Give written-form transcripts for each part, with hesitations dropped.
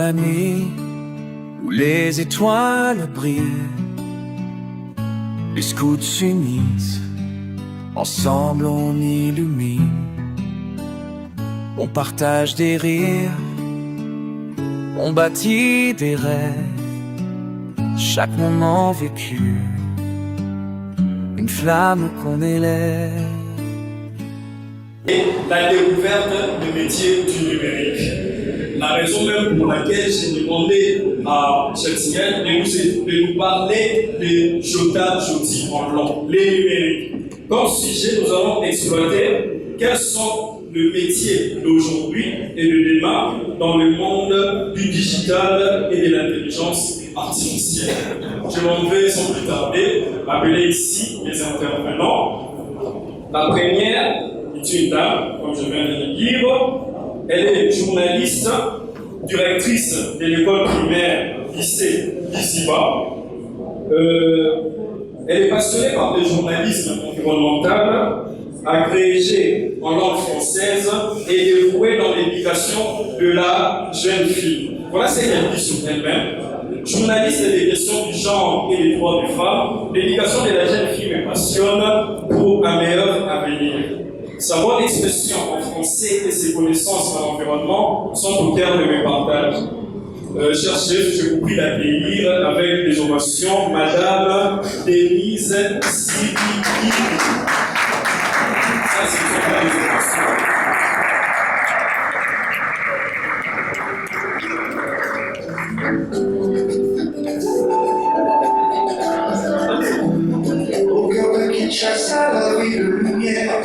la nuit où les étoiles brillent, les scouts s'unissent, ensemble on illumine. On partage des rires, on bâtit des rêves, chaque moment vécu, une flamme qu'on élève. Et la découverte des métiers du numérique. La raison même pour laquelle j'ai demandé à Chelsea de nous parler de Jota Joti en long, les numériques. Comme sujet, nous allons exploiter quels sont les métiers d'aujourd'hui et de demain dans le monde du digital et de l'intelligence artificielle. Je m'en vais sans plus tarder appeler ici les intervenants. La première est une dame, comme je viens de le dire. Elle est journaliste, directrice de l'école primaire lycée d'Issiba. Elle est passionnée par le journalisme environnemental, agrégée en langue française et dévouée dans l'éducation de la jeune fille. Voilà ce qu'elle dit sur elle-même. Journaliste des questions du genre et des droits des femmes, l'éducation de la jeune fille me passionne pour un meilleur avenir. Sa bonne expression en français et ses connaissances en environnement sont au cœur de mes partages. Cher chef, je vous prie d'accueillir avec des ovations Madame Denise Sidiki. Ça, c'est une belle ovation. Au cœur de Kinshasa, la vie de lumière.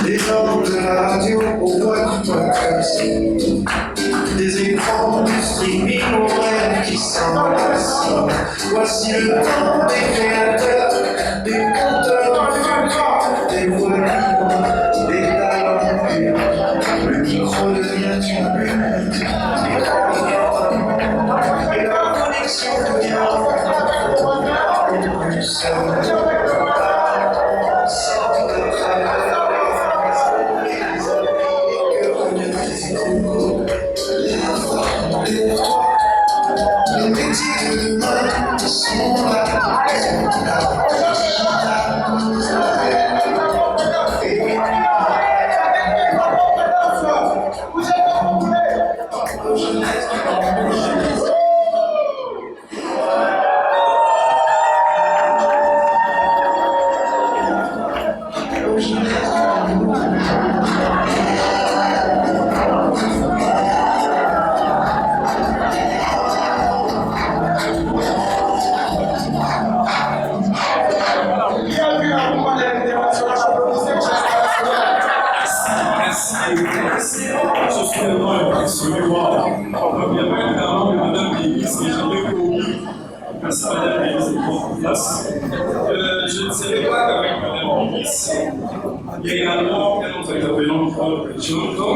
Des gens de la radio au bois du podcast, des écrans du streaming aux rêves qui s'enlacent. Voici le temps des créateurs, des conteurs, des voix libres, des talents purs. Le micro devient une bulle, et la connexion devient plus seule. Les métiers de demain sont là. Je ne savais pas qu'avec Mme Ministre, il y a également un autre intervenant Jonathan.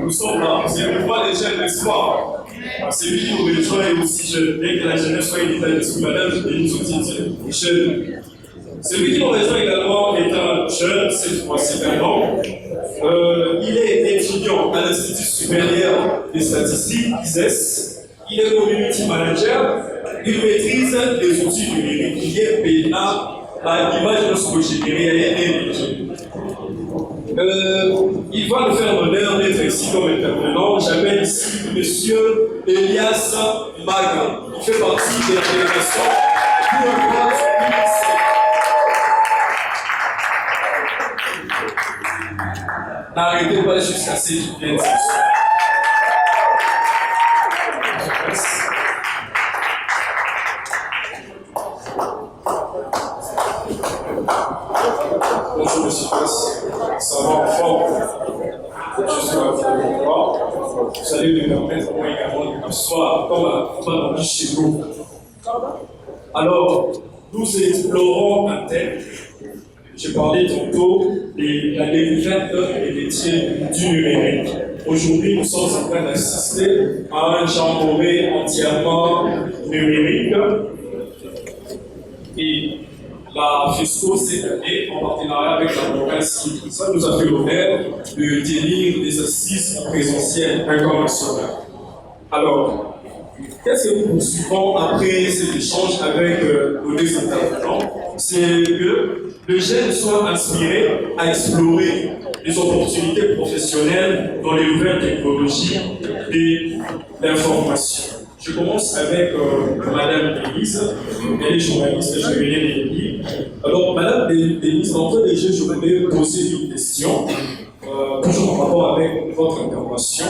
Nous sommes là, c'est une fois déjà un espoir. Celui qui nous rejoint est aussi jeune, bien que la jeunesse soit une état d'esprit, madame, et nous aussi jeune. Celui qui nous rejoint également est un jeune, cette fois-ci un homme. Il est étudiant à l'Institut supérieur des statistiques, ISES. Il est community manager. Il maîtrise les outils numériques. Il est PNA à l'image de ce que j'ai généré. Il va nous faire l'honneur d'être ici comme intervenant. J'appelle ici M. Elias Maga. Il fait partie de la délégation pour le droit du N'arrêtez pas jusqu'à ce qu'il vienne. Bonjour, monsieur Pass. Ça va en forme. Je suis ravi de vous voir. Vous allez me permettre, moi également, de m'asseoir comme un peu chez vous. Alors, nous explorons un thème. J'ai parlé tantôt de la découverte des métiers du numérique. Aujourd'hui, nous sommes en train d'assister à un jamboree entièrement numérique. Et la FESCO, cette année, en partenariat avec la province, ça nous a fait l'honneur de tenir des assises en présentiel international. Alors, qu'est-ce que nous poursuivons après cet échange avec nos deux intervenants? C'est que le jeune soit inspiré à explorer les opportunités professionnelles dans les nouvelles technologies et l'information. Je commence avec Madame Denise, elle est journaliste, je vais l'aider. Alors, Madame Denise, d'entrée des jeux, je voulais poser une question, toujours en rapport avec votre intervention.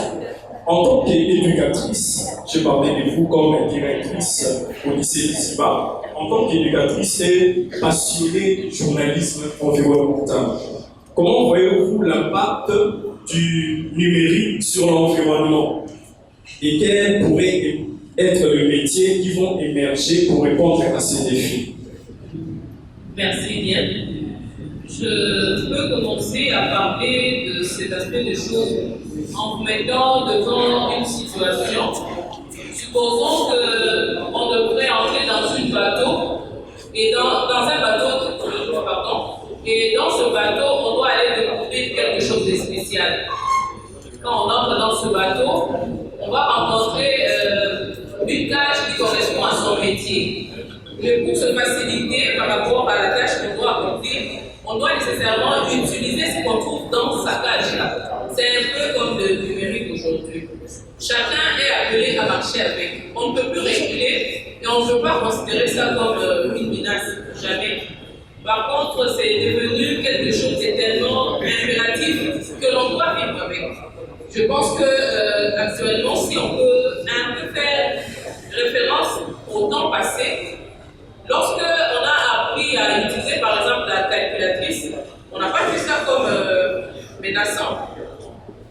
En tant qu'éducatrice, je parlais de vous comme directrice au lycée d'Isiba, en tant qu'éducatrice et passionnée du journalisme environnemental. Comment voyez-vous l'impact du numérique sur l'environnement et quels pourraient être les métiers qui vont émerger pour répondre à ces défis? Merci bien. Je peux commencer à parler de cet aspect des choses en vous mettant devant une situation. Supposons qu'on devrait entrer dans un bateau, et dans un bateau, et dans ce bateau, on doit aller découvrir quelque chose de spécial. Quand on entre dans ce bateau, on va rencontrer une tâche qui correspond à son métier. Mais pour se faciliter par rapport à la tâche qu'on doit accomplir, on doit nécessairement utiliser ce qu'on trouve dans sa tâche-là. C'est un peu comme le numérique aujourd'hui. Chacun est appelé à marcher avec. On ne peut plus reculer et on ne peut pas considérer ça comme une menace, jamais. Par contre, c'est devenu quelque chose de tellement impératif que l'on doit vivre avec. Je pense que actuellement, si on peut un peu faire référence au temps passé, lorsque on a appris à utiliser par exemple la calculatrice, on n'a pas vu ça comme menaçant.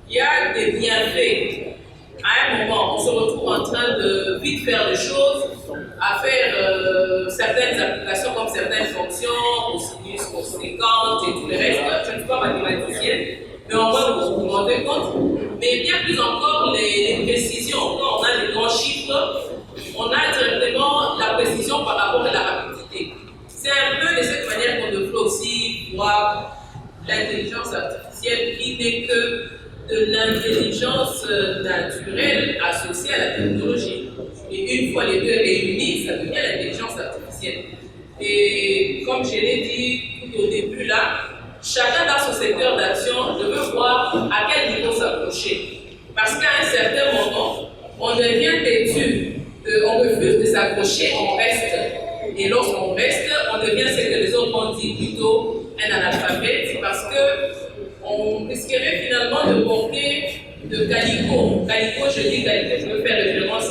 Il y a des bienfaits. À un moment, on se retrouve en train de vite faire des choses, à faire certaines applications comme certaines fonctions, cosinus, conséquentes et tout le reste. Je ne suis pas mathématicienne, mais on va vous rendre compte. Mais bien plus encore, les précisions. Quand on a des grands chiffres, on a directement la précision par rapport à la rapidité. C'est un peu de cette manière qu'on devrait aussi voir l'intelligence artificielle qui n'est que de l'intelligence naturelle associée à la technologie. Et une fois les deux réunis, ça devient l'intelligence artificielle. Et comme je l'ai dit tout au début là, chacun dans son secteur d'action devait voir à quel niveau s'approcher. Parce qu'à un certain moment, on devient têtu, on refuse de s'accrocher, on reste. Et lorsqu'on reste, on devient ce que les autres ont dit plutôt un analphabète, parce qu'on risquerait finalement de porter de calico. Calico, je dis calico, je veux faire référence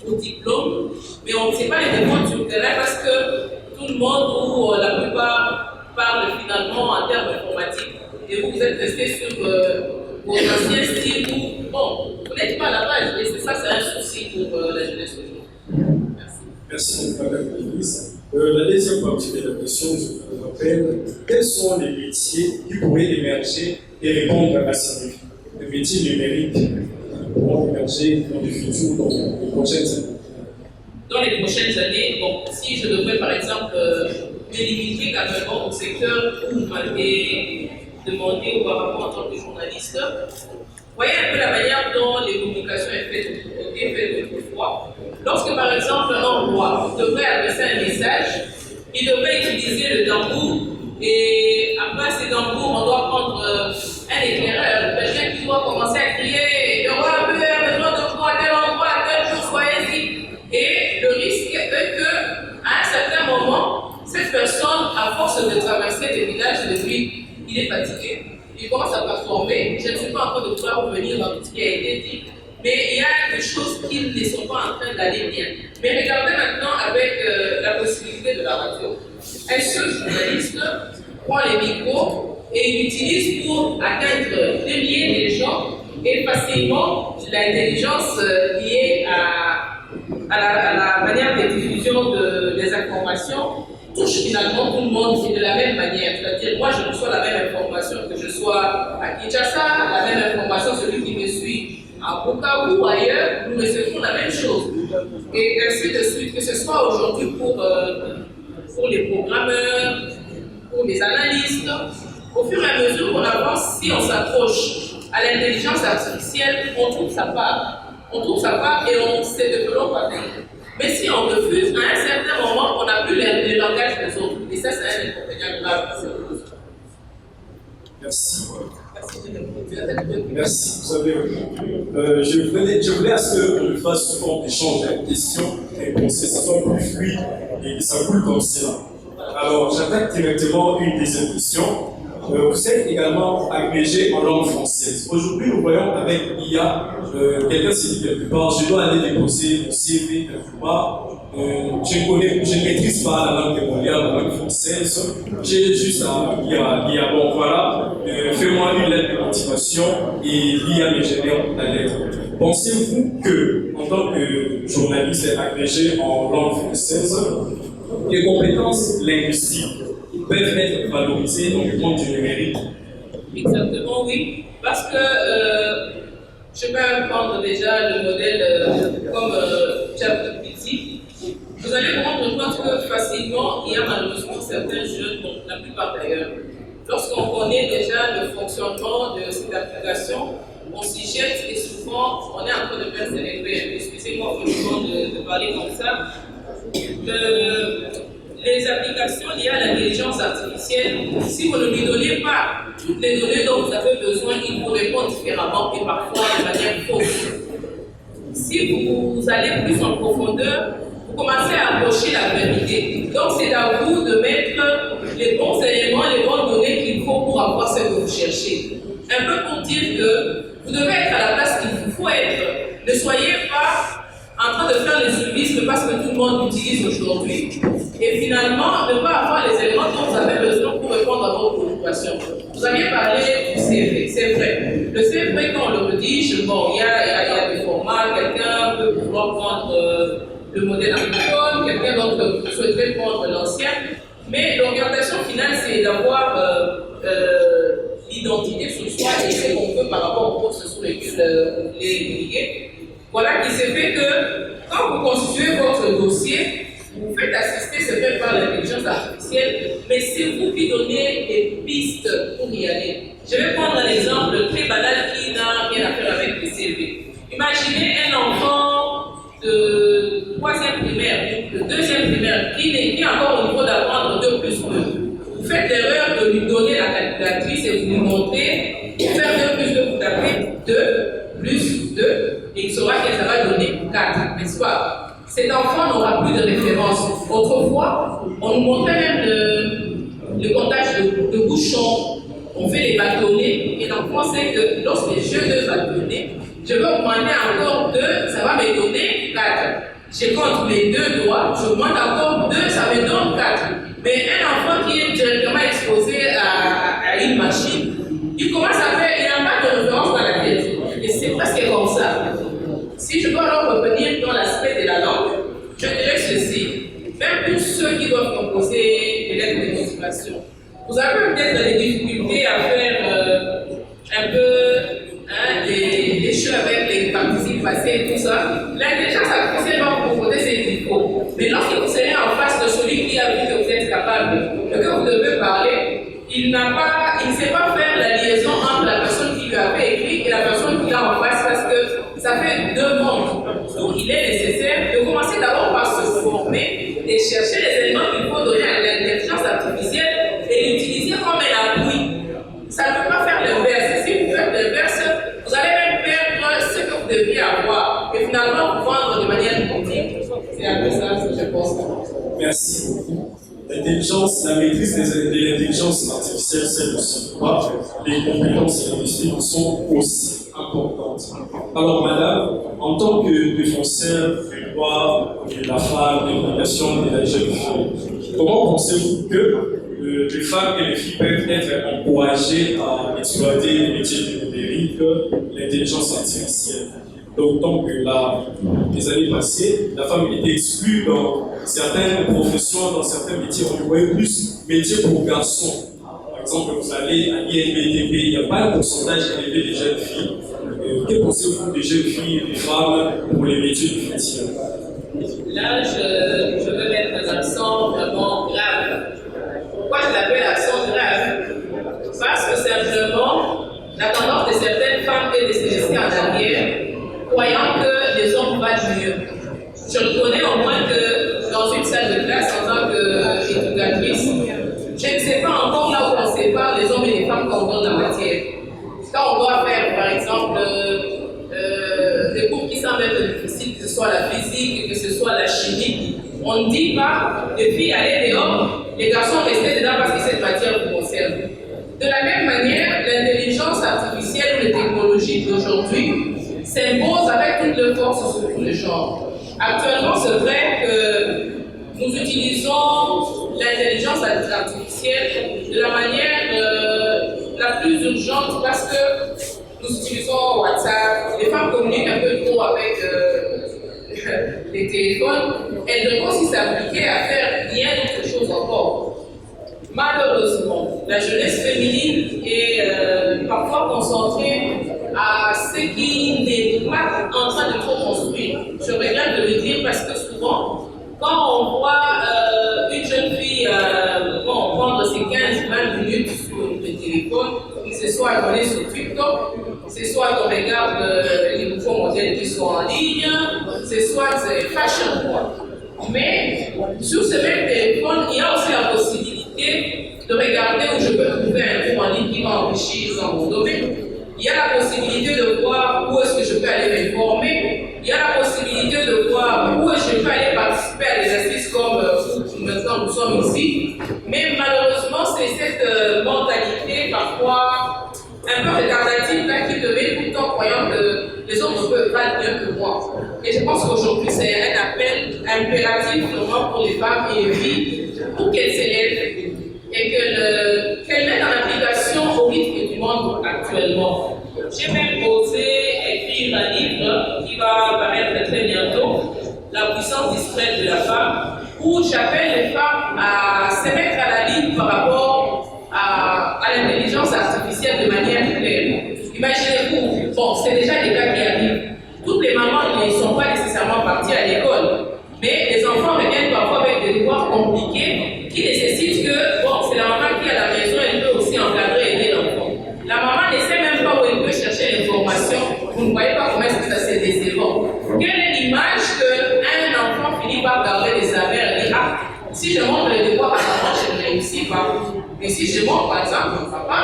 au diplôme, mais on ne sait pas les défendre sur le terrain parce que tout le monde ou la plupart parlent finalement en termes informatiques. Et vous êtes resté sur vos anciens styles où, bon, vous n'êtes pas à la base, et ça, c'est un souci pour la jeunesse aujourd'hui. Merci, Madame Denise. La deuxième partie de la question, je vous rappelle, quels sont les métiers qui pourraient émerger et répondre à ces défis? Les métiers numériques qui pourront émerger dans le futur, dans les prochaines années. Dans les prochaines années, bon, si je devrais par exemple me limiter carrément au secteur où vous m'avez demandé auparavant en tant que journaliste, voyez un peu la manière dont les communications sont faites autrefois. Lorsque par exemple un roi devrait adresser un message, il devrait utiliser le tambour et après ces tambours, on doit prendre un éclaireur, quelqu'un qui doit commencer à crier « Le roi a besoin de vous à tel endroit, à tel jour, soyez-y ». Et le risque est qu'à un certain moment, cette personne, à force de traverser des villages de nuit, il est fatigué, il commence à performer. Je ne suis pas en train de vouloir revenir dans tout ce qui a été dit, mais il y a des choses qui ne sont pas en train d'aller bien. Mais regardez maintenant avec la possibilité de la radio. un seul journaliste prend les micros et il l'utilise pour atteindre des milliers de gens et facilement l'intelligence liée à la manière de diffusion des informations touche finalement tout le monde et de la même manière. C'est-à-dire, moi je reçois la même information que je sois à Kinshasa, la même information, celui qui me suit à Bukavu ou ailleurs, nous recevons la même chose. Et ainsi de suite, que ce soit aujourd'hui pour les programmeurs, pour les analystes, au fur et à mesure qu'on avance, si on s'accroche à l'intelligence artificielle, on trouve sa part. On trouve sa part et on se développe avec. Mais si on refuse, à un certain moment, on n'a plus le langage des autres. Et ça, c'est un inconvénient grave. Merci. Merci. Vous savez, je voulais à ce qu'on fasse souvent échange de questions et que ça soit plus fluide et que ça coule comme cela. Alors, j'attaque directement une deuxième question. Vous êtes également agrégé en langue française. Aujourd'hui, nous voyons avec l'IA, quelqu'un s'est dit quelque part, je dois aller déposer mon CV quelque part. Je ne maîtrise pas la langue démoniale, la langue française. J'ai juste à l'IA, bon voilà, fais-moi une lettre de motivation et l'IA me génère la lettre. Pensez-vous que, en tant que journaliste agrégé en langue française, les compétences linguistiques peuvent être valorisées dans le monde du numérique? Exactement, oui. Parce que je peux prendre déjà le modèle comme ChatGPT. Vous allez vous rendre compte que facilement, il y a malheureusement certains jeunes, donc la plupart d'ailleurs, lorsqu'on connaît déjà le fonctionnement de cette application, on s'y jette et souvent on est en train de perdre ses repères. Excusez-moi franchement de parler comme ça. Les applications liées à l'intelligence artificielle, si vous ne lui donnez pas toutes les données dont vous avez besoin, il vous répond différemment et parfois de manière fausse. Si vous allez plus en profondeur, vous commencez à approcher la vérité. Donc c'est à vous de mettre les bons éléments, les bonnes données qu'il faut pour avoir ce que vous cherchez. Un peu pour dire que vous devez être à la place qu'il vous faut être. Ne soyez pas en train de faire les suivisme parce que tout le monde l'utilise aujourd'hui. Et finalement, ne pas avoir les éléments dont vous avez besoin pour répondre à vos préoccupations. Vous aviez parlé du CV, c'est vrai. Le CV, quand on le rédige, bon, il y a des formats, quelqu'un peut pouvoir prendre le modèle anglophone, quelqu'un d'autre souhaiterait prendre l'ancien. Mais l'orientation finale, c'est d'avoir l'identité sur soi et ce qu'on peut par rapport aux postes sur lesquels vous voulez naviguer. Voilà qui se fait que quand vous constituez votre dossier, vous faites assister, c'est fait par l'intelligence artificielle, mais c'est vous qui donnez des pistes pour y aller. Je vais prendre un exemple très banal qui n'a rien à faire avec le CV. Imaginez un enfant de 3e primaire, de 2e primaire, qui est encore au niveau d'apprendre 2 plus 2. Vous faites l'erreur de lui donner la calculatrice et vous lui montrez, pour faire 2 plus 2, vous tapez 2 plus 2, et il saura que ça va donner 4, n'est-ce pas? Cet enfant n'aura plus de référence. Autrefois, on nous montrait même le comptage de bouchons. On fait les bâtonnets et l'enfant sait que lorsque j'ai 2 bâtonnets, je vais augmenter encore 2, ça va me donner 4. Je compte mes 2 doigts, j'augmente encore 2, ça me donne 4. Mais un enfant qui est directement exposé à une machine, il commence à faire, il n'a pas de référence dans la tête. Et c'est presque comme ça. Si je dois alors revenir dans l'aspect de la langue, je dirais ceci. Même pour ceux qui doivent composer des lettres de motivation, vous avez peut-être des difficultés à faire un peu des choses avec les participes passés et tout ça. L'intelligence artificielle va vous proposer ses défauts. Mais lorsque vous serez en face de celui qui a vu que vous êtes capable, que vous devez parler, il ne sait pas faire la liaison entre la personne qui lui avait écrit et la personne qui a en face parce que ça fait 2 mondes. Donc il est nécessaire de commencer d'abord par se former et chercher les éléments qu'il faut donner à l'intelligence artificielle et l'utiliser comme un appui. Ça ne peut pas faire l'inverse. Si vous faites l'inverse, vous allez même perdre ce que vous devriez avoir et finalement vous vendre de manière continue. C'est un peu ça que je pense. Merci beaucoup. La maîtrise de l'intelligence artificielle, c'est aussi pourquoi les compétences linguistiques sont aussi importantes. Alors, madame, en tant que défenseur des droits de la femme, de l'éducation de la jeune fille, comment pensez-vous que les femmes et les filles peuvent être encouragées à exploiter les métiers du numérique, l'intelligence artificielle? D'autant que les années passées, la femme était exclue dans certaines professions, dans certains métiers. On voyait plus métiers pour garçons. Par exemple, vous allez à l'INBTP, il n'y a pas un pourcentage élevé des jeunes filles. Que pensez-vous des jeunes filles et des femmes pour les métiers du futur? Là, je veux mettre un accent vraiment grave. Pourquoi je l'appelle accent grave? Parce que simplement, la tendance de certaines femmes est de se laisser en arrière, croyant que les hommes valent mieux. Je reconnais au moins que dans une salle de classe, en tant qu'éducatrice, je ne sais pas encore là où on sépare les hommes et les femmes quand on donne la matière. Quand on doit faire, par exemple, des cours qui semblent être difficiles, que ce soit la physique, que ce soit la chimie, on ne dit pas les filles allez dehors, les garçons restez dedans parce que cette matière vous concerne. De la même manière, l'intelligence artificielle ou les technologies d'aujourd'hui s'impose avec toute leur force sur tous les genres. Actuellement, c'est vrai que nous utilisons l'intelligence artificielle de la manière la plus urgente parce que nous utilisons WhatsApp, les femmes communiquent un peu trop avec les téléphones, elles devraient aussi s'appliquer à faire bien d'autres choses encore. Malheureusement, la jeunesse féminine est parfois concentrée à ce qui n'est pas en train de trop construire. Je regrette de le dire parce que souvent, quand on voit une jeune fille prendre ses 15-20 minutes sur le téléphone, que ce soit qu'on est sur TikTok, c'est soit qu'on regarde les nouveaux modèles qui sont en ligne, c'est soit c'est fashion quoi. Mais sur ce même téléphone, il y a aussi la possibilité de regarder où je peux trouver un cours en ligne qui va enrichir dans mon domaine. Il y a la possibilité de voir où est-ce que je peux aller m'informer. Il y a la possibilité de voir où est-ce que je peux aller participer à des exercices comme maintenant nous sommes ici. Mais malheureusement, c'est cette mentalité parfois un peu retardative là qui devait tout le temps croyant que les autres peuvent pas mieux que moi. Et je pense qu'aujourd'hui, c'est un appel impératif vraiment pour les femmes et les filles pour qu'elles s'élèvent et qu'elles mettent en application au rythme du monde actuellement. J'ai même osé écrire un livre qui va paraître très bientôt, La puissance discrète de la femme, où j'appelle les femmes à se mettre à la ligne par rapport à l'intelligence artificielle de manière claire. Imaginez-vous, bon, c'est déjà des cas qui arrivent. Toutes les mamans ne sont pas nécessairement parties à l'école, mais les enfants reviennent parfois avec des devoirs compliqués qui nécessitent que, bon, c'est la maman qui est à la maison, elle peut aussi encadrer et aider l'enfant. La maman ne sait même pas où elle peut chercher l'information. Vous ne voyez pas comment est-ce que ça c'est décevant. Quelle est l'image qu'un enfant finit par garder des affaires et dit, ah, si je montre les devoirs à maman, je ne réussis pas. Mais si je montre par exemple mon papa,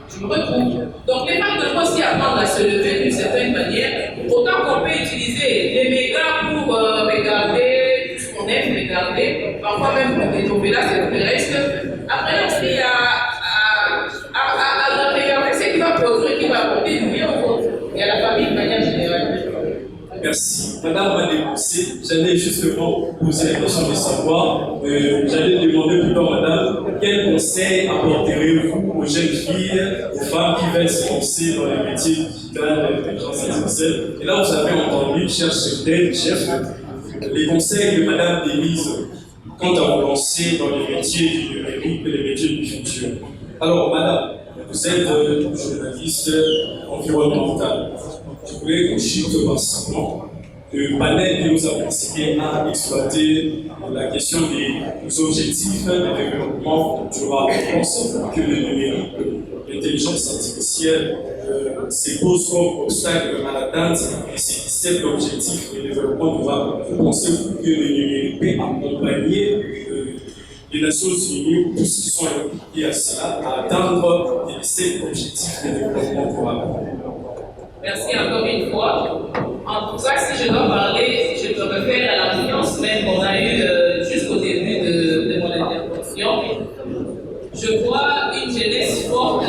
je me retrouve. Donc les femmes doivent aussi apprendre à se lever d'une certaine manière. Autant qu'on peut utiliser les médias pour regarder tout ce qu'on aime regarder, parfois même pour développer là, c'est le reste. Après, on se dit à regarder ce qui va produire, qui va apporter du bien aux autres et à la famille de manière générale. Merci. Madame Madéboussé, j'allais justement poser la question de savoir, j'allais demander plutôt madame, quel conseil apporterez-vous aux jeunes filles, aux femmes qui veulent se lancer dans les métiers digitales, l'intelligence artificielle? Et là, vous avez entendu, chers chefs, les conseils de madame Denise quant à vous lancer dans les métiers du numérique et les métiers du futur. Alors, madame, vous êtes journaliste environnemental. Je voulais qu'on chiffre bassement le panel qui nous a participé à exploiter la question des objectifs de développement durable. Je pense que le numérique, l'intelligence artificielle se pose comme obstacle à l'atteinte de ces 17 objectifs de développement durable. Vous pensez que le numérique peut accompagner les Nations Unies ou tous ceux qui sont impliqués à cela à atteindre les 17 objectifs de développement durable? Merci encore une fois. En tout cas, si je dois parler, je peux refaire à l'ambiance même qu'on a eue jusqu'au début de mon intervention. Je vois une jeunesse forte,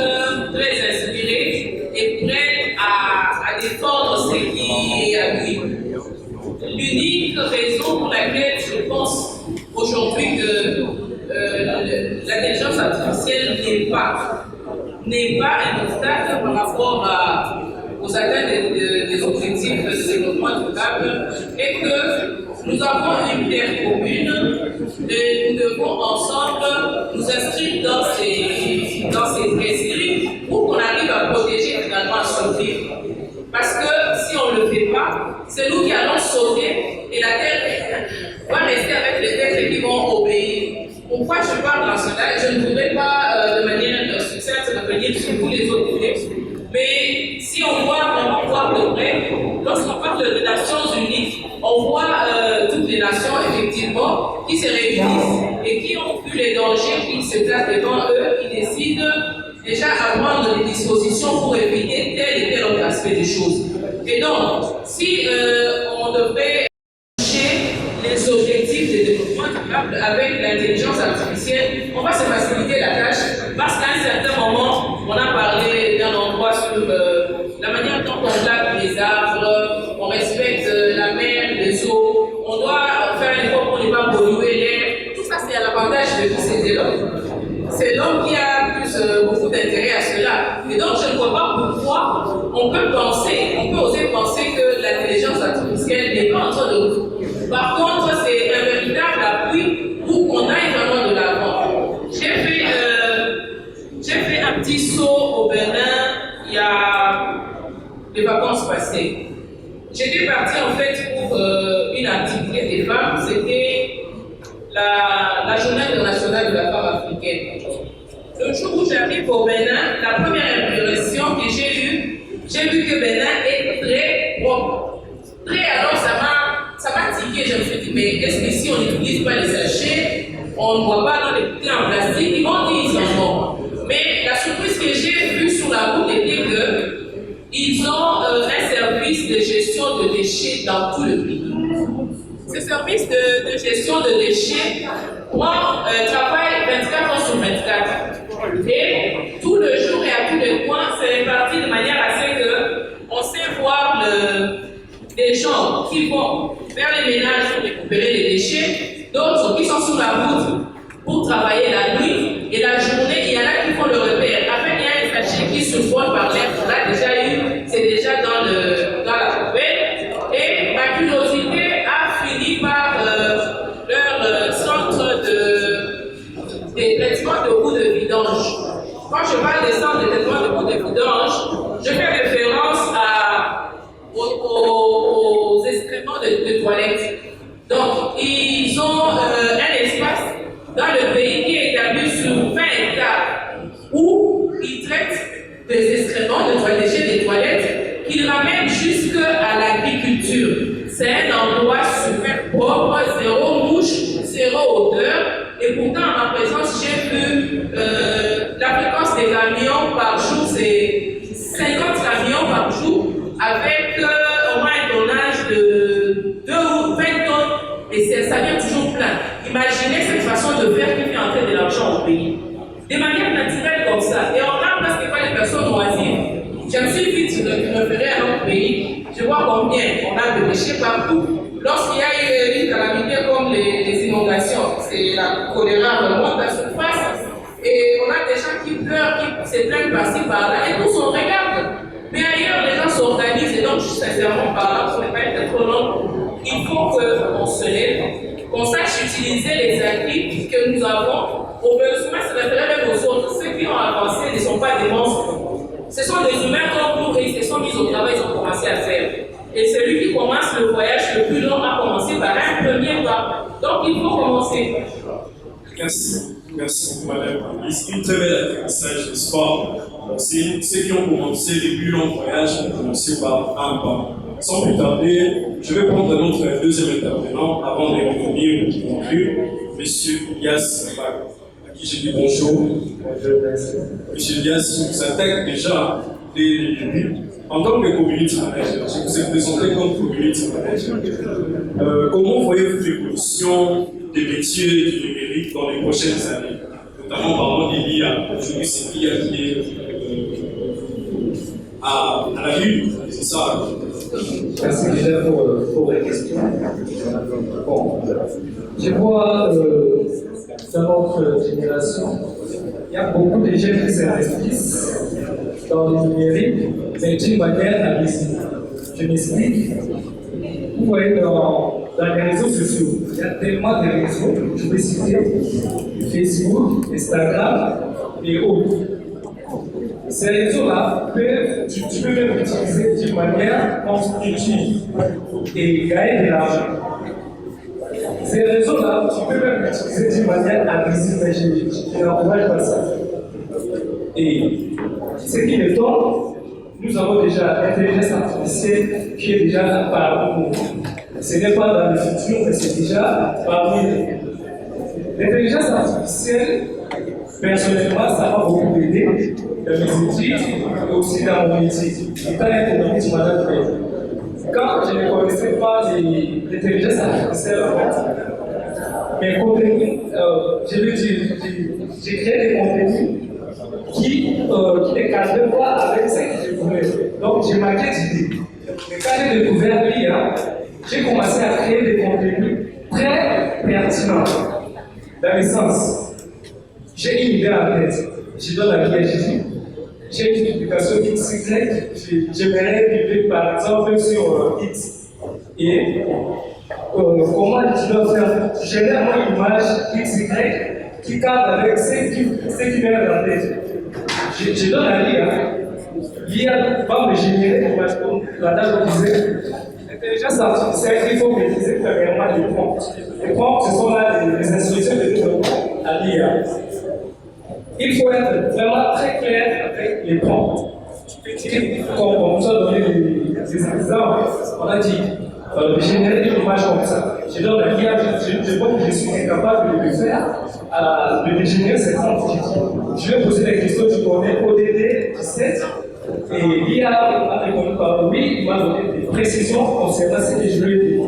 très inspirée et prête à défendre ce qui est à lui. L'unique raison pour laquelle je pense aujourd'hui que artificielle n'est pas un obstacle par rapport aux atteintes des objectifs de développement durable et que nous avons une terre commune et nous devons ensemble nous inscrire dans ces esprits pour qu'on arrive à protéger finalement à survivre. Parce que si on ne le fait pas, c'est nous qui allons sauter et la terre va rester avec les terres qui vont obéir. Pourquoi je parle dans cela? Je ne voudrais pas de manière succincte revenir sur tous les autres idées, mais si on voit vraiment voir de près, lorsqu'on parle de Nations Unies, on voit toutes les nations effectivement qui se réunissent et qui ont vu les dangers qui se placent devant eux, qui décident déjà à prendre des dispositions pour éviter tel et tel autre aspect des choses. Et donc, si on devrait les objectifs de développement durable avec l'intelligence artificielle, on va se faciliter la tâche parce qu'à un certain moment, on a parlé d'un endroit sur la manière dont on plaque les arbres, on respecte la mer, les eaux, on doit faire un effort pour ne pas polluer l'air. Tout ça, c'est à l'avantage de qui c'est l'homme. C'est l'homme qui a beaucoup d'intérêt à cela. Et donc, je ne vois pas pourquoi on peut oser penser que l'intelligence artificielle n'est pas en train de... Par contre, c'est un véritable appui pour qu'on aille vraiment de l'avant. J'ai fait un petit saut au Bénin il y a les vacances passées. J'étais partie en fait pour une activité des femmes, c'était la journée internationale de la femme africaine. Le jour où j'arrive au Bénin, la première impression que j'ai vu que Bénin est très propre. Alors ça m'a tiqué, je me suis dit, mais est-ce que si on n'utilise pas les sachets, on ne voit pas dans les bouteilles en plastique, ils vont dire qu'ils en ont. Mais la surprise que j'ai vue sur la route était qu'ils ont un service de gestion de déchets dans tout le pays. Ce service de gestion de déchets travaille 24 heures sur 24. Et tout le jour et à tous les coins, c'est réparti de manière à ce qu'on sait voir des gens qui vont faire les ménages pour récupérer les déchets, d'autres qui sont sur la route pour travailler la nuit et la journée, il y en a qui font le repère. Après, il y a un sachet qui se vole par l'air, c'est déjà dans la poubelle. Et ma curiosité a fini par leur centre de traitement de bout de vidange. Quand je parle des centres de traitement de bout de vidange, je fais référence aux excréments de toilettes. Donc, ils ont un espace dans le pays qui est établi sur 20 hectares où ils traitent des excréments de déchets des toilettes qu'ils ramènent jusqu'à l'agriculture. C'est un endroit super propre, zéro mouche, zéro odeur. Et pourtant, en ma présence, j'ai vu la fréquence des camions par jour, c'est 50 camions par jour avec au moins un tonnage de 2 ou 20 tonnes. Et ça vient toujours plein. Imaginez cette façon de faire qui fait entrer de l'argent au pays. De manière naturelle comme ça. Et on a presque pas les personnes oisives. Je me suis vite référé à notre pays. Je vois combien on a de déchets partout. Lorsqu'il y a une calamité comme les inondations, c'est la choléra remonte à surface. Et on a des gens qui pleurent, qui se plaignent par-ci par-là. Et tous on regarde. Mais ailleurs, les gens s'organisent. Et donc, sincèrement, par là, pour ne pas être trop long, il faut qu'on se lève, qu'on sache utiliser les acquis que nous avons. Au besoin, se référer même aux autres. Ceux qui ont avancé ne sont pas des monstres. Ce sont des humains comme nous et ils se sont mis au travail, ils ont commencé à faire. Et celui qui commence le voyage le plus long a commencé par un premier pas. Donc il faut commencer. Merci madame. C'est une très belle atterrissage de sport. Ceux qui ont commencé les plus longs voyages ont commencé par un pas. Sans plus tarder, je vais prendre notre deuxième intervenant avant de revenir au conclure, monsieur Elias Mbaka, à qui j'ai dit bonjour. Monsieur Elias vous attaque déjà dès le début. En tant que community manager, je vous ai présenté comme community manager. Comment voyez-vous l'évolution des métiers du numérique dans les prochaines années, notamment parlant des l'IA? Aujourd'hui, c'est l'IA qui est à la lune, c'est ça. Merci déjà pour les questions. Bon, je vois dans notre génération, Il y a beaucoup de jeunes qui s'investissent dans le numérique, mais d'une manière invisible. Je m'explique. Vous voyez dans les réseaux sociaux, il y a tellement de réseaux, je peux citer Facebook, Instagram et autres. Ces réseaux-là, tu peux même utiliser d'une manière constructive et gagner de l'argent. Ces réseaux-là, tu peux même utiliser d'une manière invisible, mais je n'encourage pas ça. Et ce qui est temps, nous avons déjà l'intelligence artificielle qui est déjà parmi nous. Ce n'est pas dans le futur, mais c'est déjà parmi nous. L'intelligence artificielle, personnellement, ça m'a beaucoup aidé dans mes études et aussi dans mon métier. Étant un community manager, quand je ne connaissais pas l'intelligence artificielle avant, mes contenus, je veux dire, j'ai créé des contenus qui ne cadrent pas avec ce que je voulais. Donc, j'ai manqué d'idées. Mais quand j'ai découvert l'IA, j'ai commencé à créer des contenus très pertinents. Dans le sens, j'ai une idée en tête, je donne la vie à Jésus. J'ai une publication XY, j'aimerais publier par exemple sur X. Et comment tu dois faire? Tu génères une image XY qui cadre avec ce qui vient dans la tête. Je donne à l'IA. L'IA va me générer une image comme la dame disait. L'intelligence artificielle, il faut maîtriser premièrement les prompts. Les prompts, ce sont là les instructions de développement à l'IA. Il faut être vraiment très clair avec les prompts. Comme on nous a donné des exemples, on a dit générer une image comme ça. Je donne à l'IA, je vois que je suis incapable de le faire, de générer cette prompts. Je vais poser des questions, tu connais ODD 17. Et l'IA a répondu par oui, il m'a donné des précisions concernant ce que je lui ai dit.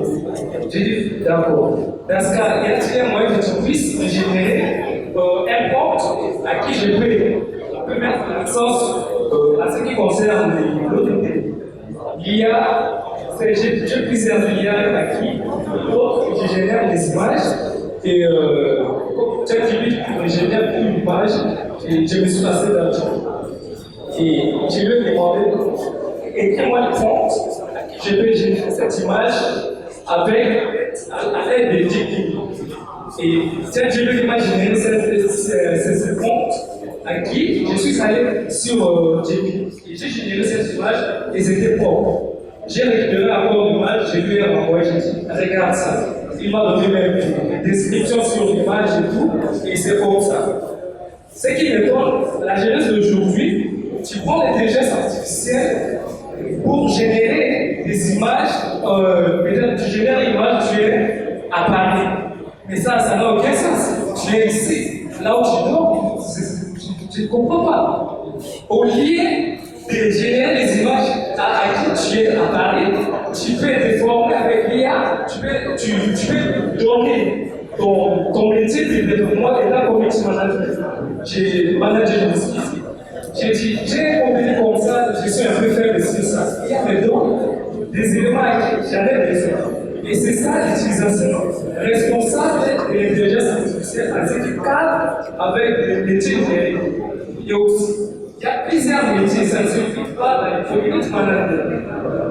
J'ai dit d'accord. Dans ce cas, il y a un moyen que tu puisses me générer un prompt à qui je peux mettre l'accent à ce qui concerne l'autorité. L'IA, j'ai plusieurs l'IA à qui je génère des images et je génère une image et je me suis passé dans le temps. Et je lui ai demandé, écris-moi le prompt, je vais générer cette image avec l'aide de GPT. Et je vais imaginer ce prompt à qui je suis allé sur GPT. Et j'ai généré cette image et c'était propre. J'ai récupéré encore l'image, je lui ai renvoyé, j'ai dit, regarde ça. Il m'a donné même une description sur l'image et tout, et c'est comme ça. Ce qui est donne la jeunesse d'aujourd'hui, tu prends l'intelligence artificielle pour générer des images, peut-être tu génères une image, tu es à Paris. Mais ça n'a aucun sens. Tu es ici, là où tu dors, tu ne comprends pas. Au lieu de générer des images à qui tu es à Paris, tu peux te former avec l'IA, tu peux donner ton métier de développement et là, comme j'ai managé le ski. J'ai dit, j'ai compris comme ça, je suis un peu faible sur ça. Il y a maintenant des éléments à qui j'avais besoin. Et c'est ça l'utilisation responsable de l'intelligence artificielle, à ce qui cadre avec les métiers numériques. Il y a plusieurs métiers, ça ne suffit pas dans les community management.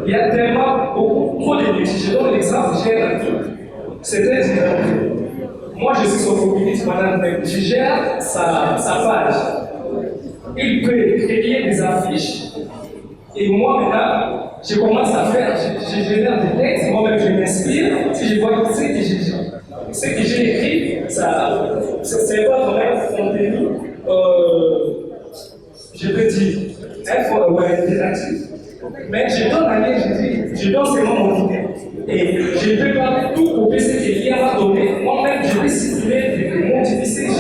Il y a tellement beaucoup trop de métiers. Je donne l'exemple, j'ai un truc. C'était moi, je suis son community manager, je gère sa page. Il peut créer des affiches et moi maintenant je commence à faire, je génère des textes, moi-même je m'inspire, si je vois ce que j'ai écrit, c'est pas vraiment contenu, je peux dire, interactif, mais je donne à l'idée, je donne seulement mon idée. Et je ne peux pas tout copier ce que l'IA m'a donné, moi-même je peux simuler des mots difficiles,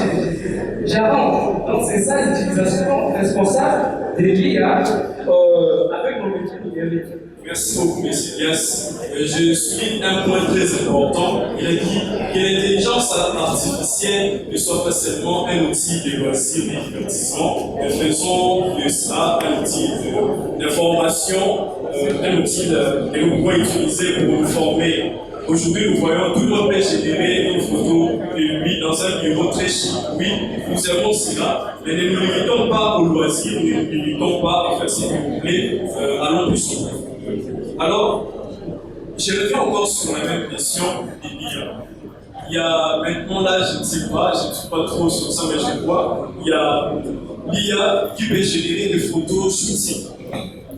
j'avance. Donc c'est ça l'utilisation responsable de l'IA avec mon métier numérique. Merci beaucoup, M. Elias. Je suis un point très important. Il a dit que l'intelligence artificielle ne soit pas seulement un outil de loisir et de divertissement, mais faisons de ça un outil d'information, un outil que nous pouvons utiliser pour nous former Aujourd'hui, nous voyons tout le monde peut générer une photo de lui dans un bureau très chic. Oui, nous aimons cela, mais ne nous limitons pas au loisir, ne nous limitons pas à faire ce que vous voulez, allons plus loin. Alors, je reviens encore sur la même question de l'IA. Il y a maintenant là, je ne sais pas, je ne suis pas trop sur ça, mais je vois, il y a l'IA qui peut générer des photos shooting.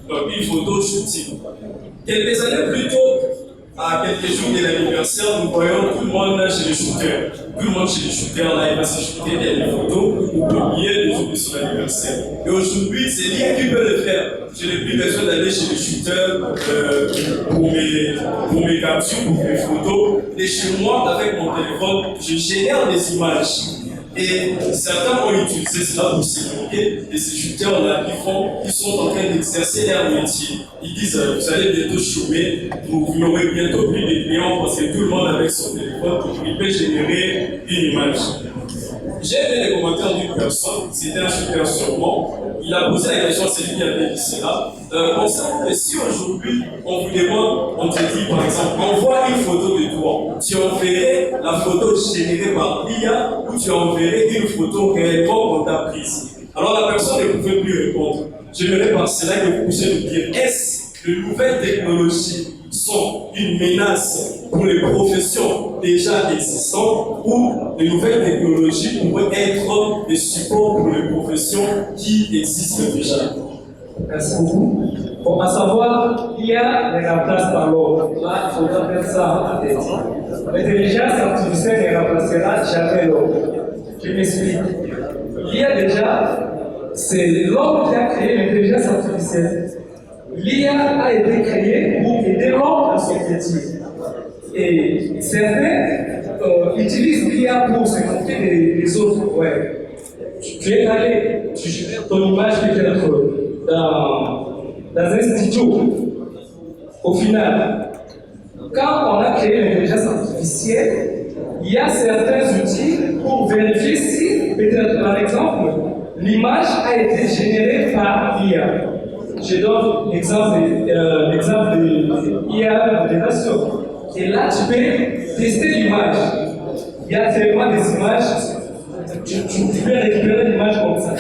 Donc une photo shooting. Quelques années plus tôt, à quelques jours de l'anniversaire, nous voyons tout le monde chez les shooters. Tout le monde chez les shooters, là, il va se shooter des photos pour publier les jours de son anniversaire. Et aujourd'hui, c'est l'IA qui peut le faire. Je n'ai plus besoin d'aller chez les shooters pour mes captures, pour mes photos. Et chez moi, avec mon téléphone, je génère des images. Et certains ont utilisé cela pour s'équivoquer. Et ces shooters-là, ils sont en train d'exercer leur métier. Ils disent, vous allez bientôt chômer, vous n'aurez bientôt plus de clients parce que tout le monde avec son téléphone, il peut générer une image. J'ai vu les commentaires d'une personne, c'était un shooter sûrement. Il a posé la question à celui qui avait dit cela. Concernant que si aujourd'hui on vous demande, on te dit par exemple, envoie une photo de toi, tu enverrais la photo générée par l'IA ou tu enverrais une photo réellement qu'on t'a prise. Alors la personne ne pouvait plus répondre. J'aimerais par cela que vous puissiez nous dire, est-ce que les nouvelles technologies sont une menace pour les professions déjà existantes ou les nouvelles technologies pourraient être des supports pour les professions qui existent déjà? Merci beaucoup. Bon, à savoir, l'IA ne remplace pas l'homme. Là, il faudra faire ça en tête. L'intelligence artificielle ne remplacera jamais l'homme. Je m'explique. L'IA déjà, c'est l'homme qui a créé l'intelligence artificielle. L'IA a été créée pour aider l'homme dans son métier. Et certains utilisent l'IA pour se moquer des autres. Ouais. Tu es allé, ton image peut être dans un studio. Au final, quand on a créé l'intelligence artificielle, il y a certains outils pour vérifier si, peut-être par exemple, l'image a été générée par l'IA. Je donne l'exemple de l'IA modération. Et là, tu peux tester l'image. Il y a tellement des images, tu peux récupérer l'image comme ça.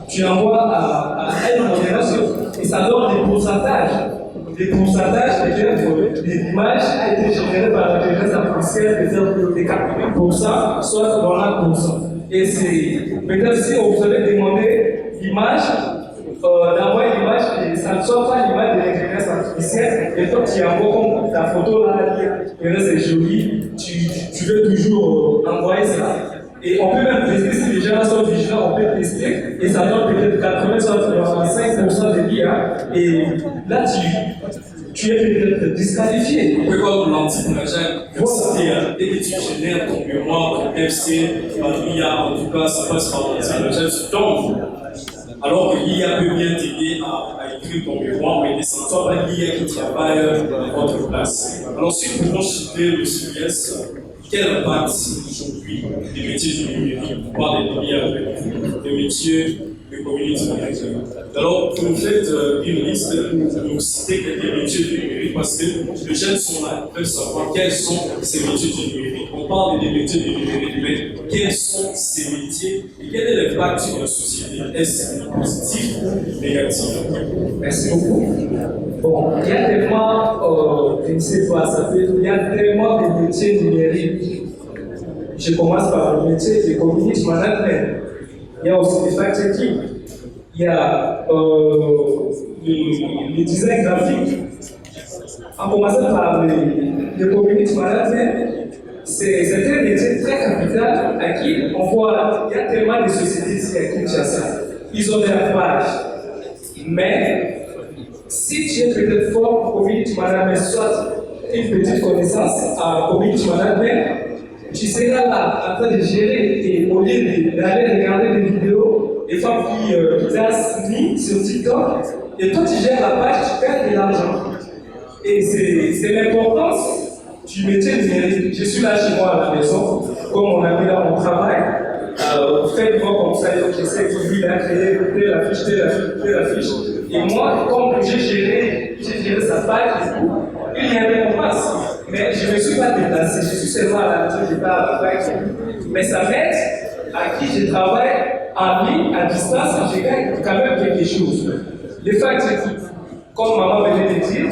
Tu envoies à une modération et ça donne des pourcentages. Des pourcentages, peut-être, l'image a été générée par l'intelligence artificielle, peut-être des 80%, soit 90%. Et c'est peut-être si on vous avait demandé l'image, d'envoyer l'image et ça ne soit pas l'image de l'intelligence artificielle, et toi tu envoies comme ta photo là, c'est joli, tu veux toujours envoyer ça. Et on peut même tester si les gens sont vigilants, on peut tester, et ça donne peut-être 85% de l'IA, et là tu es peut-être disqualifié. On peut voir l'anti-plagiat, dès que tu génères ton mémoire, ton FC, par l'IA, en tout cas, ça passe par l'anti-plagiat, tu tombes. Alors que l'IA peut bien t'aider à écrire ton mémoire, mais ne sent pas l'IA qui travaille à votre place. Alors si nous pouvons citer le CBS, quel impact aujourd'hui des métiers du numérique, on parle de l'IA avec vous, des métiers de community manager. Alors, vous nous faites une liste, vous citez quelques métiers du numérique parce que les jeunes sont là, ils veulent savoir quels sont ces métiers du numérique. On parle des métiers du numérique, mais quels sont ces métiers et quel est l'impact sur la société? Est-ce positif ou négatif? Merci beaucoup. Bon, il y a tellement, je ne sais pas, il y a tellement de métiers numériques. Je commence par le métier de community management. Il y a aussi les fact-checking. Il y a le design graphique. En commençant par le community management, c'est un métier très capital à qui on voit, il y a tellement de sociétés ici à Kinshasa. Ils ont des pages. Mais si tu es peut-être fort en community management, soit une petite connaissance en community management, tu seras là en train de gérer et au lieu d'aller regarder des vidéos, des femmes qui dansent nues sur TikTok, et toi tu gères la page, tu perds de l'argent. Et c'est l'importance du métier numérique. Je suis là chez moi à la maison, comme on a mis là mon travail. Faites-moi comme ça, je sais que lui il a créé telle affiche. Et moi, comme j'ai géré sa page, il y a une récompense. Mais je ne me suis pas déplacé, je suis seulement à la maison, je n'ai pas à la fac. Mais ça m'aide à qui je travaille en ligne, à distance, je gagne quand même quelque chose. Les fact-checking, comme maman venait de dire,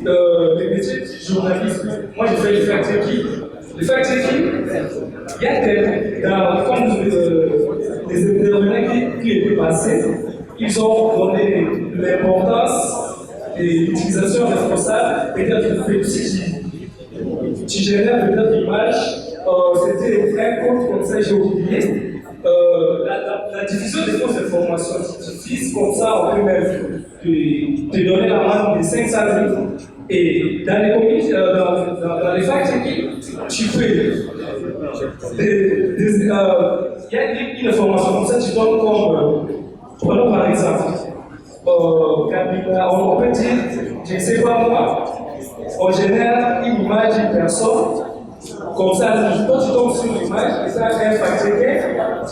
le métier de journaliste, moi je fais le fact-checking. Le fact-checking, il y a comme les intervenants qui étaient passés, ils ont donné l'importance de l'utilisation responsable, peut-être que si tu génères peut-être l'image, c'était un compte comme ça, j'ai oublié. La diffusion des fausses informations, tu utilises comme ça, on peut même te donner la manne de 500 000. Et dans les communes, dans les fact-checking, tu peux. Il y a une information comme ça, tu donnes comme. Prenons par exemple, on peut dire, je ne sais pas moi, on génère une image d'une personne. Comme ça, quand tu tombes sur l'image, et ça fait un fact-checker,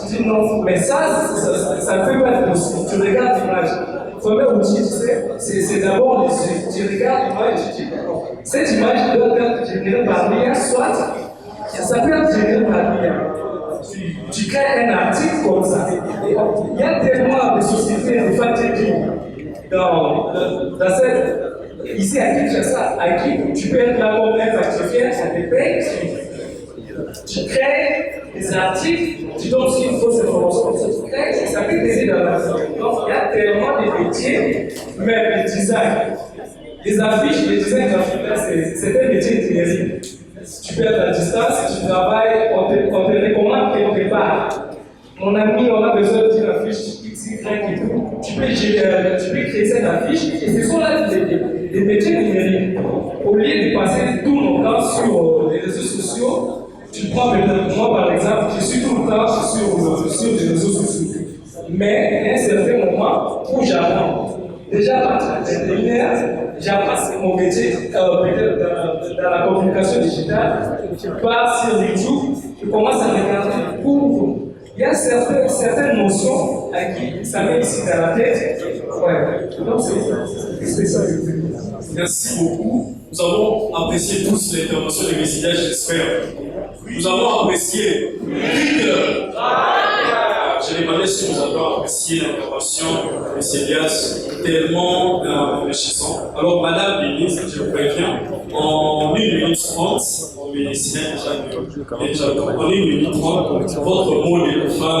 tu dis non, mais ça ne peut pas être possible. Tu regardes l'image. Le premier outil, tu sais, c'est d'abord les yeux. Tu regardes l'image et tu dis non. Cette image doit être générée par l'IA, soit ça peut être généré par l'IA. Tu crées un article comme ça. Il y a tellement de sociétés de fact-checking dans cette. Ici à Kinshasa, à qui tu peux être là comme un fact-checker, ça te paye. Tu crées des articles, tu donnes aussi une fausse information comme ça, tu crées, ça peut t'aider dans la vie. Donc il y a tellement de métiers, même le design. Les affiches, le design graphique, c'est un métier numérique. Tu peux être à distance, tu travailles, on te recommande quelque part. Mon ami, on a besoin d'une affiche X, Y et tout. Tu peux créer cette affiche et ce sont là des métiers numériques. Au lieu de passer tout mon temps sur les réseaux sociaux, tu prends peut-être moi par exemple, je suis tout le temps sur les réseaux sociaux. Mais il y a un certain moment où j'apprends. Déjà à partir de l'hiver, j'apprends mon métier peut-être dans la communication digitale. Je pars sur YouTube, je commence à regarder pour. Il y a certaines notions à qui ça met ici dans la tête. Ouais. Donc c'est ça. Merci beaucoup. Nous avons apprécié tous l'intervention des messages, j'espère. Nous avons apprécié. Je demandais si nous avons apprécié l'intervention de M. Elias, tellement enrichissant. Alors, Madame la ministre, je vous préviens, en 1 minute 30, on bénéficie déjà en 1 minute 30, votre mot de fin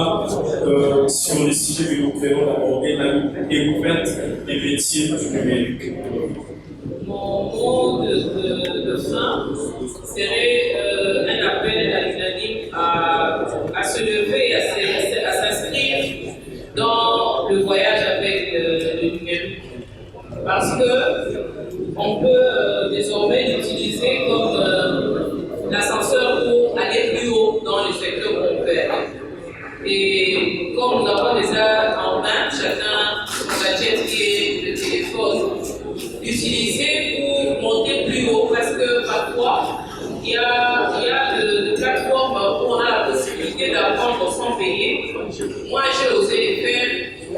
sur les sujets que nous venons d'aborder, la découverte des métiers du numérique. Mon mot de fin serait un appel à l'UNANIM à se lever, à s'inscrire dans le voyage avec le numérique. Parce qu'on peut désormais l'utiliser comme l'ascenseur pour aller plus haut dans les secteurs qu'on peut aller. Et comme nous avons déjà en main, chacun son gadget qui est le téléphone, l'utiliser pour monter plus haut, parce que parfois, il y a de plateformes où on a la possibilité d'apprendre sans payer. Moi, j'ai osé les faire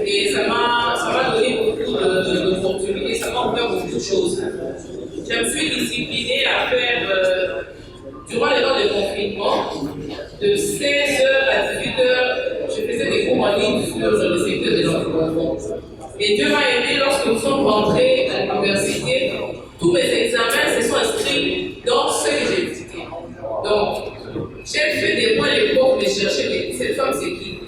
et ça m'a donné beaucoup d'opportunités, ça m'a ouvert beaucoup de choses. Je me suis disciplinée à faire, durant les temps de confinement, de 16h à 18h, je faisais des cours en ligne sur le secteur de l'environnement. Et Dieu m'a aidé lorsque nous sommes rentrés à l'université, tous mes examens se sont inscrits dans ce que j'ai étudié. Donc, j'ai fait des points d'époque de chercher, mais cette femme c'est qui?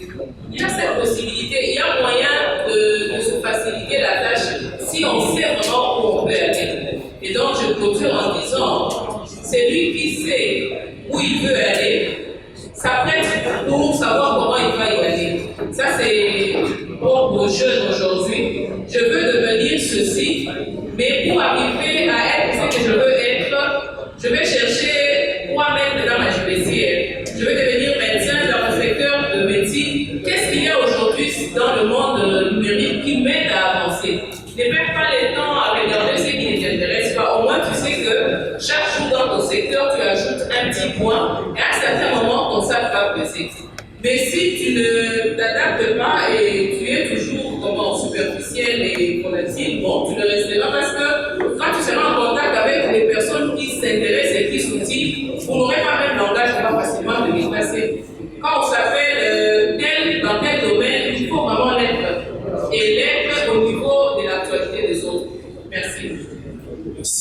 Il y a cette possibilité, il y a moyen de se faciliter la tâche si on sait vraiment où on peut aller. Et donc, je clôture en disant, c'est lui qui sait où il veut aller, s'apprête pour savoir comment il va y aller. Ça, c'est pour aux jeunes aujourd'hui. Je veux devenir ceci, mais pour arriver à être ce que je veux être, je vais chercher moi-même dans ma judiciaire. Je veux devenir médecin dans le secteur de médecine. Qu'est-ce qu'il y a aujourd'hui dans le monde numérique qui m'aide à avancer? Ne perds pas le temps à regarder ce qui ne t'intéresse pas. Au moins, tu sais que chaque jour dans ton secteur, tu ajoutes un petit point et à un certain moment, ton sac va peser. Mais si tu ne t'adaptes pas et tu es toujours superficiel et volatile, bon, tu le resteras parce que quand tu seras en contact avec les personnes qui s'intéressent et qui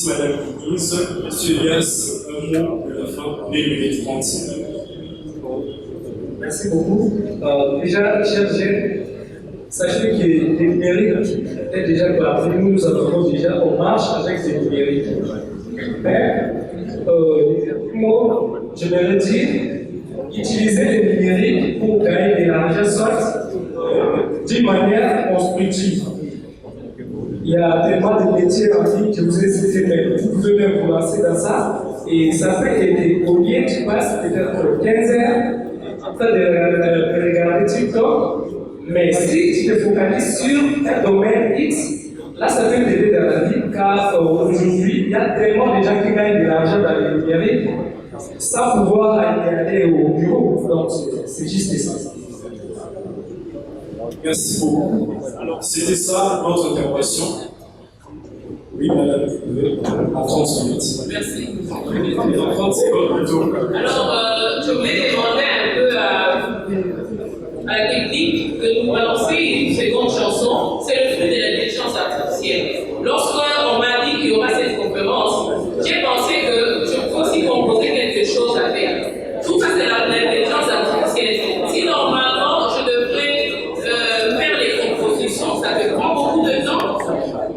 Madame Denise. Monsieur Elias, un mot de la fin des minutes 30. Merci beaucoup. Déjà, chers jeunes, sachez que les numériques est déjà parti. Nous avons déjà en marche avec les numériques. Mais, moi, je me redis, utiliser les numériques pour gagner de l'argent, soit d'une manière constructive. Il y a tellement de métiers en ligne que vous essayez, mais vous pouvez même vous lancer dans ça. Et ça peut aider. Au lieu, tu passes peut-être 15 heures en train de regarder TikTok. Mais si tu te focalises sur un domaine X, là, ça peut t'aider dans la vie, car aujourd'hui, il y a tellement de gens qui gagnent de l'argent dans le numérique sans pouvoir aller au bureau. Donc, c'est juste ça. Merci beaucoup. Alors, c'était ça notre intervention. Oui, madame, en 30 minutes. Merci. En 30 secondes plutôt. Alors, je voulais demander un peu à la technique de nous balancer une seconde chanson. C'est le fruit de l'intelligence artificielle. Lorsqu'on m'a dit qu'il y aura cette conférence, j'ai pensé que je peux aussi composer quelque chose à faire. Tout ça, c'est l'intelligence artificielle. Si normalement, je devrais faire les compositions, ça te prend beaucoup de temps.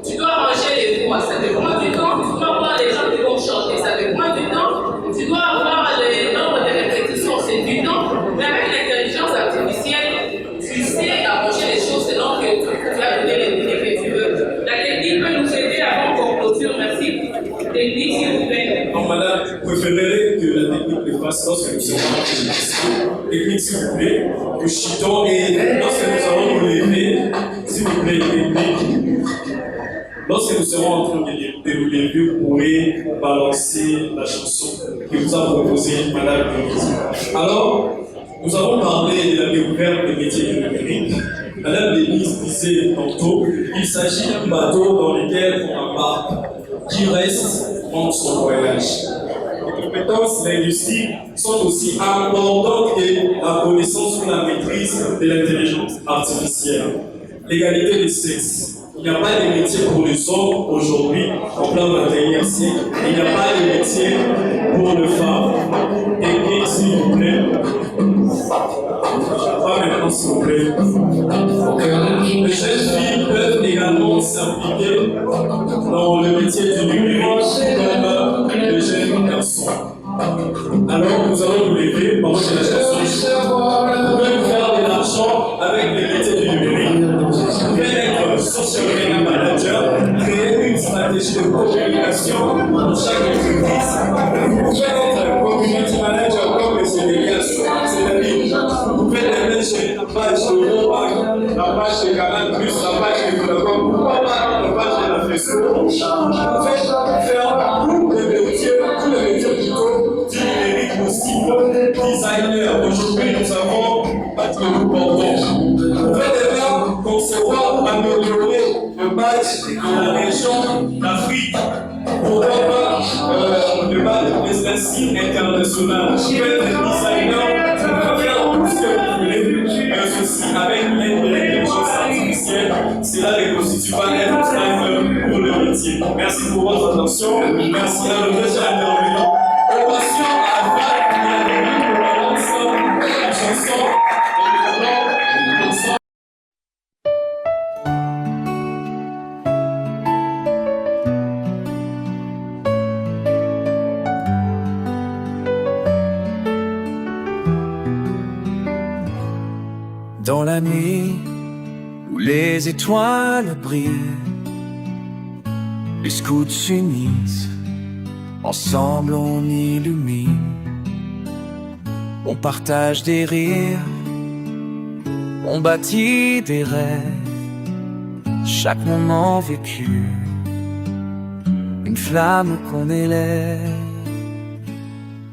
Tu dois arranger les voix, ça te prend du temps. Tu dois avoir les gens qui vont chanter, ça te prend du temps. Tu dois avoir les nombres de répétitions, c'est du temps. Mais avec l'intelligence artificielle, tu sais arranger les choses selon que tu as donné les données que tu veux. La technique peut nous aider avant qu'on clôture. Merci. Technique, s'il vous plaît. Non, madame, vous préférez que la technique le fasse lorsque nous serons en train de technique, s'il vous plaît, que chitons et lorsque nous allons nous lever, s'il vous plaît, technique. Lorsque nous serons en train de nous lever, vous pourrez balancer la chanson que vous a proposée madame Denise. Alors, nous avons parlé de la découverte des métiers du numérique. Madame Denise disait tantôt qu'il s'agit d'un bateau dans lequel on embarque, qui reste pendant son voyage. Les compétences de l'industrie sont aussi importantes que la connaissance ou la maîtrise de l'intelligence artificielle. L'égalité des sexes. Il n'y a pas de métier pour les hommes aujourd'hui, en plein 21e siècle. Il n'y a pas de métier pour les femmes. Et s'il vous plaît, pas maintenant s'il vous plaît. Les jeunes filles peuvent également s'impliquer dans le métier du numérique comme les jeunes garçons. Alors nous allons nous lever pendant que la chanson. Vous pouvez faire de l'argent avec les métiers du numérique. Vous pouvez être social media manager, créer une stratégie de communication pour chaque entreprise. Vous pouvez être community manager comme M. Elias, c'est-à-dire vous pouvez gérer la page de Europac, la page de Canal+, la page de Vodacom, pourquoi pas la page de la Facebook. Vous pouvez faire tous les métiers plutôt du numérique possible. Designer, aujourd'hui nous avons nous portons. Vous pouvez déjà concevoir, améliorer le badge de la région d'Afrique. Pourquoi pas le badge de l'insigne international. Vous pouvez être designer, vous pouvez faire tout ce que vous voulez, mais aussi avec l'aide de l'intelligence artificielle, cela ne constitue pas un obstacle pour le métier. Merci pour votre attention. Merci à nos deux intervenants. Ovation à Val qui a donné pour la chanson. Dans la nuit où les étoiles brillent, les scouts s'unissent, ensemble on illumine, on partage des rires, on bâtit des rêves, chaque moment vécu, une flamme qu'on élève.